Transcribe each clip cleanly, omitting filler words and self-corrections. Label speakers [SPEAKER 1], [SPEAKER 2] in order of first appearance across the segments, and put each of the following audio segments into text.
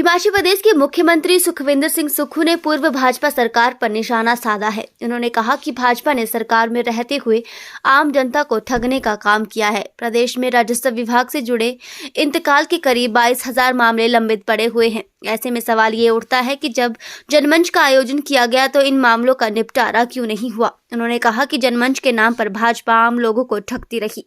[SPEAKER 1] हिमाचल प्रदेश के मुख्यमंत्री सुखविंदर सिंह सुक्खू ने पूर्व भाजपा सरकार पर निशाना साधा है। उन्होंने कहा कि भाजपा ने सरकार में रहते हुए आम जनता को ठगने का काम किया है। प्रदेश में राजस्व विभाग से जुड़े इंतकाल के करीब 22,000 मामले लंबित पड़े हुए हैं। ऐसे में सवाल ये उठता है कि जब जनमंच का आयोजन किया गया तो इन मामलों का निपटारा क्यों नहीं हुआ। उन्होंने कहा कि जनमंच के नाम पर भाजपा आम लोगों को ठगती रही।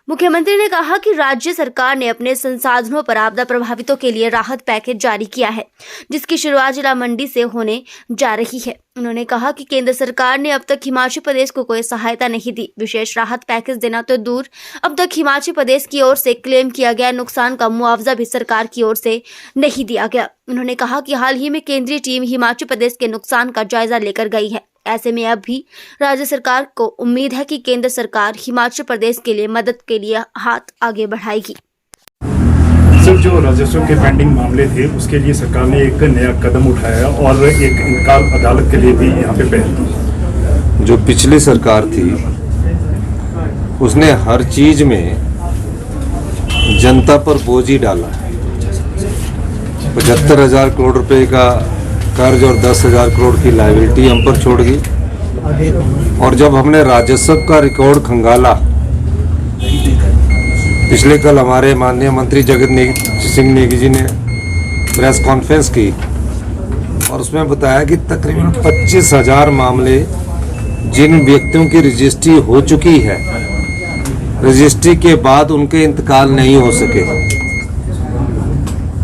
[SPEAKER 1] मुख्यमंत्री ने कहा कि राज्य सरकार ने अपने संसाधनों पर आपदा प्रभावितों के लिए राहत पैकेज जारी किया है, जिसकी शुरुआत जिला मंडी से होने जा रही है। उन्होंने कहा कि केंद्र सरकार ने अब तक हिमाचल प्रदेश को कोई सहायता नहीं दी। विशेष राहत पैकेज देना तो दूर, अब तक हिमाचल प्रदेश की ओर से क्लेम किया गया नुकसान का मुआवजा भी सरकार की ओर से नहीं दिया गया। उन्होंने कहा कि हाल ही में केंद्रीय टीम हिमाचल प्रदेश के नुकसान का जायजा लेकर गई है। ऐसे में अब भी राज्य सरकार को उम्मीद है कि केंद्र सरकार हिमाचल प्रदेश के लिए मदद के लिए हाथ आगे बढ़ाएगी।
[SPEAKER 2] सर, जो राजस्व के पेंडिंग मामले थे उसके लिए सरकार ने एक नया कदम उठाया और एक इंतकाल अदालत के लिए भी यहाँ पे पहल की।
[SPEAKER 3] जो पिछली सरकार थी उसने हर चीज में जनता पर बोझ ही डाला। 75,000 करोड़ रुपए का कर्ज और 10,000 करोड़ की लायबिलिटी हम पर छोड़ गई। और जब हमने राजस्व का रिकॉर्ड खंगाला, पिछले कल हमारे माननीय मंत्री जगत सिंह नेगी जी ने प्रेस कॉन्फ्रेंस की और उसमें बताया कि तकरीबन 25,000 मामले जिन व्यक्तियों की रजिस्ट्री हो चुकी है, रजिस्ट्री के बाद उनके इंतकाल नहीं हो सके।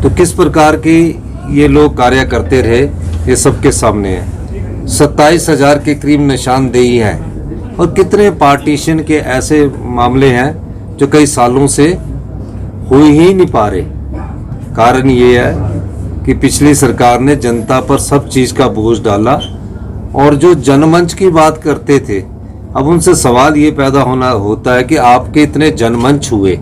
[SPEAKER 3] तो किस प्रकार की ये लोग कार्य करते रहे, ये सबके सामने है। 27,000 के करीब निशानदेही है और कितने पार्टीशन के ऐसे मामले हैं जो कई सालों से हो ही नहीं पा रहे। कारण ये है कि पिछली सरकार ने जनता पर सब चीज का बोझ डाला। और जो जनमंच की बात करते थे, अब उनसे सवाल ये पैदा होता है कि आपके इतने जनमंच हुए,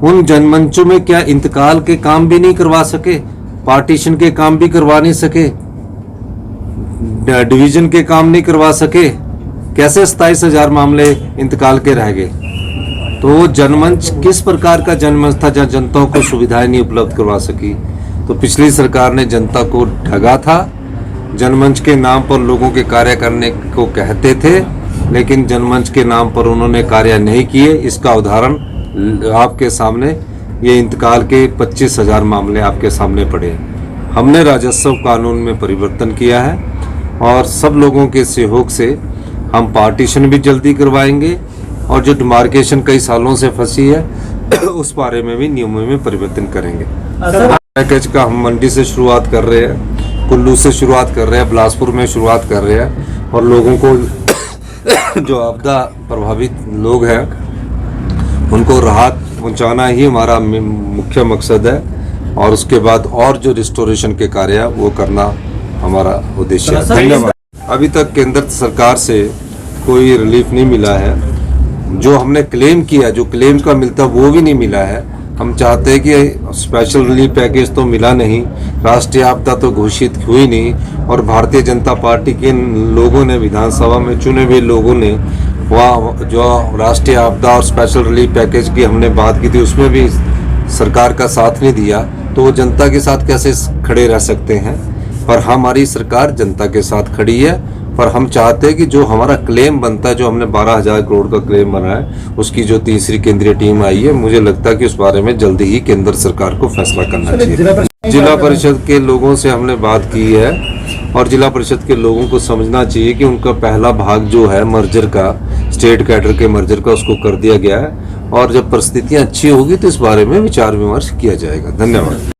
[SPEAKER 3] उन जनमंचों में क्या इंतकाल के काम भी नहीं करवा सके, पार्टीशन के काम भी करवा नहीं सके, डिवीजन के काम नहीं करवा सके? कैसे 27,000 मामले इंतकाल के रह गए? तो जनमंच किस प्रकार का जनमंच था जहाँ जनताओं को सुविधाएं नहीं उपलब्ध करवा सकी? तो पिछली सरकार ने जनता को ठगा था। जनमंच के नाम पर लोगों के कार्य करने को कहते थे, लेकिन जनमंच के नाम पर उन्होंने कार्य नहीं किए। इसका उदाहरण आपके सामने ये इंतकाल के 25,000 मामले आपके सामने पड़े। हमने राजस्व कानून में परिवर्तन किया है और सब लोगों के सहयोग से हम पार्टीशन भी जल्दी करवाएंगे और जो डिमार्केशन कई सालों से फंसी है उस बारे में भी नियमों में परिवर्तन करेंगे। पैकेज का हम मंडी से शुरुआत कर रहे हैं, कुल्लू से शुरुआत कर रहे हैं, बिलासपुर में शुरुआत कर रहे हैं और लोगों को जो आपदा प्रभावित लोग हैं उनको राहत पहुंचाना ही हमारा मुख्य मकसद है और उसके बाद और जो रिस्टोरेशन के कार्य है वो करना हमारा उद्देश्य है। धन्यवाद। अभी तक केंद्र सरकार से कोई रिलीफ नहीं मिला है। जो हमने क्लेम किया, जो क्लेम का मिलता वो भी नहीं मिला है। हम चाहते हैं कि स्पेशल रिलीफ पैकेज तो मिला नहीं, राष्ट्रीय आपदा तो घोषित हुई नहीं और भारतीय जनता पार्टी के लोगों ने, विधानसभा में चुने हुए लोगों ने वह जो राष्ट्रीय आपदा और स्पेशल रिलीफ पैकेज की हमने बात की थी उसमें भी सरकार का साथ नहीं दिया। तो वो जनता के साथ कैसे खड़े रह सकते हैं? पर हमारी सरकार जनता के साथ खड़ी है। पर हम चाहते हैं कि जो हमारा क्लेम बनता है, जो हमने 12,000 करोड़ का क्लेम बना है, उसकी जो तीसरी केंद्रीय टीम आई है, मुझे लगता है कि उस बारे में जल्दी ही केंद्र सरकार को फैसला करना चाहिए। जिला परिषद के लोगों से हमने बात की है और जिला परिषद के लोगों को समझना चाहिए कि उनका पहला भाग जो है मर्जर का, स्टेट कैडर के मर्जर का, उसको कर दिया गया है और जब परिस्थितियां अच्छी होगी तो इस बारे में विचार विमर्श किया जाएगा। धन्यवाद।